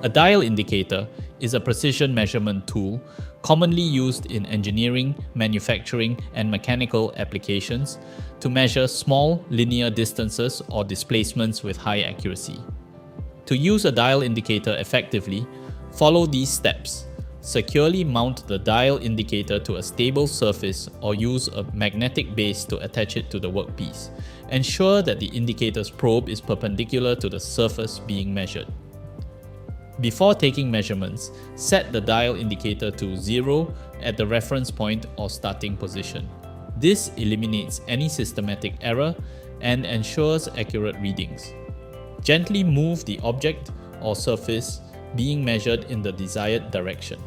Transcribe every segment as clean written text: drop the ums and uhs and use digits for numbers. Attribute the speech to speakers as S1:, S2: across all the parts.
S1: A dial indicator is a precision measurement tool commonly used in engineering, manufacturing, and mechanical applications to measure small linear distances or displacements with high accuracy. To use a dial indicator effectively, follow these steps. Securely mount the dial indicator to a stable surface or use a magnetic base to attach it to the workpiece. Ensure that the indicator's probe is perpendicular to the surface being measured. Before taking measurements, set the dial indicator to 0 at the reference point or starting position. This eliminates any systematic error and ensures accurate readings. Gently move the object or surface being measured in the desired direction.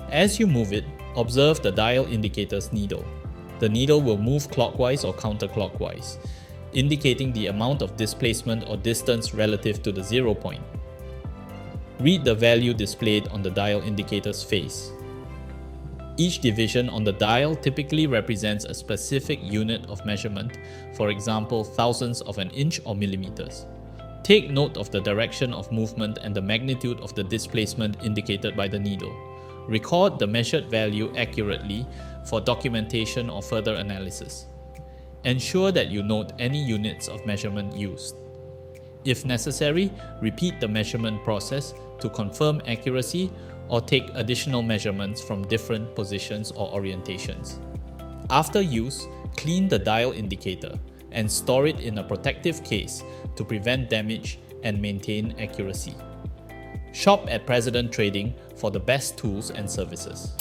S1: As you move it, observe the dial indicator's needle. The needle will move clockwise or counterclockwise, indicating the amount of displacement or distance relative to the 0 point. Read the value displayed on the dial indicator's face. Each division on the dial typically represents a specific unit of measurement, for example, thousandths of an inch or millimeters. Take note of the direction of movement and the magnitude of the displacement indicated by the needle. Record the measured value accurately for documentation or further analysis. Ensure that you note any units of measurement used. If necessary, repeat the measurement process to confirm accuracy or take additional measurements from different positions or orientations. After use, clean the dial indicator and store it in a protective case to prevent damage and maintain accuracy. Shop at President Trading for the best tools and services.